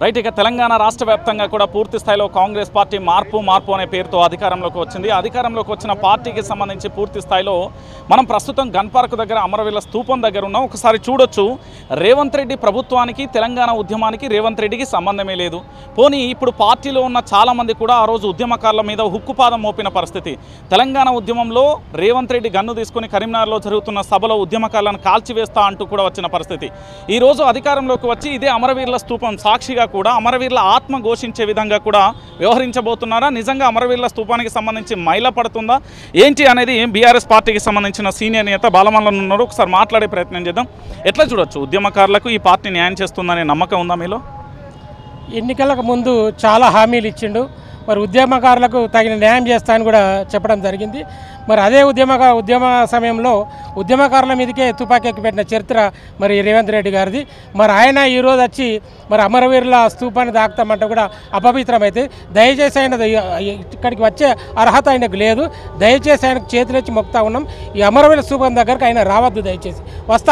Right. ఇక తెలంగాణ రాష్ట్ర వ్యాప్తంగా కూడా పూర్తి స్థాయిలో కాంగ్రెస్ పార్టీ మార్పు అనే పేరుతో అధికారంలోకి వచ్చింది. అధికారంలోకి వచ్చిన పార్టీకి సంబంధించి పూర్తి స్థాయిలో మనం ప్రస్తుతం గన్ పార్క్ దగ్గర అమరవీరుల స్తూపం దగ్గర ఉన్నాం. ఒకసారి చూడొచ్చు, రేవంత్ రెడ్డి ప్రభుత్వానికి తెలంగాణ ఉద్యమానికి రేవంత్ రెడ్డికి సంబంధమే లేదు. పోనీ ఇప్పుడు పార్టీలో ఉన్న చాలామంది కూడా ఆ రోజు ఉద్యమకారుల మీద హుక్కుపాదం మోపిన పరిస్థితి. తెలంగాణ ఉద్యమంలో రేవంత్ రెడ్డి గన్ను తీసుకుని కరీంనగర్లో జరుగుతున్న సభలో ఉద్యమకారులను కాల్చివేస్తా అంటూ కూడా వచ్చిన పరిస్థితి. ఈరోజు అధికారంలోకి వచ్చి ఇదే అమరవీరుల స్తూపం సాక్షిగా కూడా అమరవీరుల ఆత్మ ఘోషించే విధంగా కూడా వ్యవహరించబోతున్నారా? నిజంగా అమరవీరుల స్తూపానికి సంబంధించి మైల పడుతుందా ఏంటి అనేది బీఆర్ఎస్ పార్టీకి సంబంధించిన సీనియర్ నేత బాలమల్లను ఉన్నారు. ఒకసారి మాట్లాడే ప్రయత్నం చేద్దాం. ఎట్లా చూడొచ్చు, ఉద్యమకారులకు ఈ పార్టీ న్యాయం చేస్తుందనే నమ్మకం ఉందా మీలో? ఎన్నికలకు ముందు చాలా హామీలు ఇచ్చిండు. మరి ఉద్యమకారులకు తగిన న్యాయం చేస్తా అని కూడా చెప్పడం జరిగింది. మరి అదే ఉద్యమ సమయంలో ఉద్యమకారుల మీదకే తుపాకీకి పెట్టిన చరిత్ర మరి రేవంత్ రెడ్డి గారిది. మరి ఆయన ఈరోజు వచ్చి మరి అమరవీరుల స్తూపాన్ని దాక్తామంటే కూడా అపవిత్రమైతే, దయచేసి ఆయన ఇక్కడికి వచ్చే అర్హత ఆయనకు లేదు. దయచేసి ఆయనకు చేతులెచ్చి మొక్తా ఉన్నాం. ఈ అమరవీరుల స్తూపం దగ్గరకు ఆయన రావద్దు, దయచేసి. వస్తే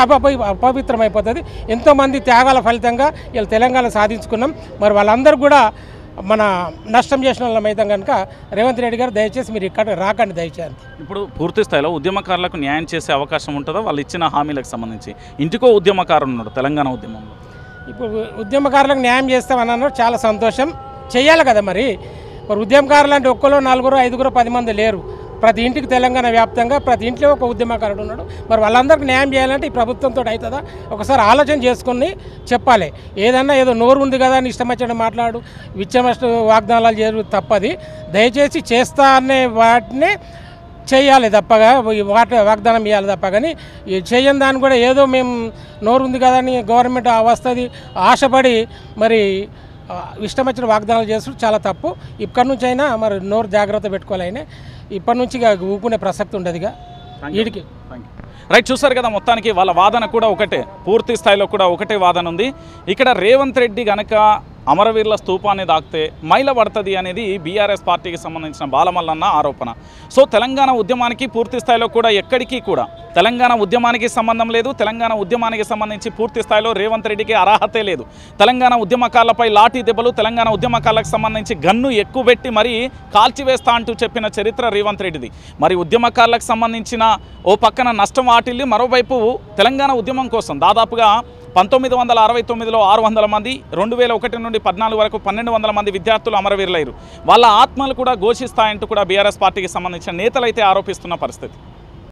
అపవిత్రమైపోతుంది. ఎంతోమంది త్యాగాల ఫలితంగా ఇలా తెలంగాణ సాధించుకున్నాం. మరి వాళ్ళందరూ కూడా మన నష్టం చేసిన వాళ్ళం అయితే కనుక రేవంత్ రెడ్డి గారు దయచేసి మీరు ఇక్కడ రాకండి దయచేసి. ఇప్పుడు పూర్తి స్థాయిలో ఉద్యమకారులకు న్యాయం చేసే అవకాశం ఉంటుందా? వాళ్ళు ఇచ్చిన హామీలకు సంబంధించి ఇంటికో ఉద్యమకారులు ఉన్నాడు తెలంగాణ ఉద్యమంలో. ఇప్పుడు ఉద్యమకారులకు న్యాయం చేస్తామన్నారు, చాలా సంతోషం. చేయాలి కదా. మరి ఉద్యమకారులు అంటే ఒక్కరు 4, 5, 10 మంది లేరు. ప్రతి ఇంటికి తెలంగాణ వ్యాప్తంగా ప్రతి ఇంట్లో ఒక ఉద్యమకారుడు ఉన్నాడు. మరి వాళ్ళందరికీ న్యాయం చేయాలంటే ఈ ప్రభుత్వంతో అవుతుందా? ఒకసారి ఆలోచన చేసుకుని చెప్పాలి. ఏదన్నా ఏదో నోరు ఉంది కదా అని ఇష్టం వచ్చిన మాట్లాడు, విచ్చమష్ట వాగ్దానాలు చేయరు తప్పది. దయచేసి చేస్తా అనే వాటిని చేయాలి తప్పగా, వాగ్దానం ఇవ్వాలి తప్ప. కానీ చేయని దాన్ని కూడా ఏదో మేము నోరు ఉంది కదా అని గవర్నమెంట్ వస్తుంది ఆశపడి మరి ఇష్టం వచ్చిన వాగ్దానాలు చేస్తూ చాలా తప్పు. ఇక్కడి నుంచి అయినా మరి నోరు జాగ్రత్త పెట్టుకోవాలి. ఇప్పటి నుంచి ఊపుకునే ప్రసక్తి ఉండదుగా వీడికి. రైట్, చూసారు కదా. మొత్తానికి వాళ్ళ వాదన కూడా ఒకటే, పూర్తి స్థాయిలో కూడా ఒకటే వాదన ఉంది. ఇక్కడ రేవంత్ రెడ్డి గనక అమరవీరుల స్తూపాన్ని దాక్తే మైల పడుతుంది అనేది బీఆర్ఎస్ పార్టీకి సంబంధించిన బాలమల్లన్న ఆరోపణ. సో తెలంగాణ ఉద్యమానికి పూర్తి స్థాయిలో కూడా ఎక్కడికి కూడా తెలంగాణ ఉద్యమానికి సంబంధం లేదు. తెలంగాణ ఉద్యమానికి సంబంధించి పూర్తి స్థాయిలో రేవంత్ రెడ్డికి అర్హతే లేదు. తెలంగాణ ఉద్యమకారులపై లాఠీ దెబ్బలు, తెలంగాణ ఉద్యమకారులకు సంబంధించి గన్ను ఎక్కువబెట్టి మరీ కాల్చివేస్తా అంటూ చెప్పిన చరిత్ర రేవంత్ రెడ్డిది. మరి ఉద్యమకారులకు సంబంధించిన ఓ పక్కన నష్టం వాటిల్లి, మరోవైపు తెలంగాణ ఉద్యమం కోసం దాదాపుగా 1969లో 600 మంది, 2001 నుండి 14 వరకు 1200 మంది విద్యార్థులు అమరవీరులయ్యారు. వాళ్ళ ఆత్మలు కూడా ఘోషిస్తాయంటూ కూడా బీఆర్ఎస్ పార్టీకి సంబంధించిన నేతలైతే ఆరోపిస్తున్న పరిస్థితి.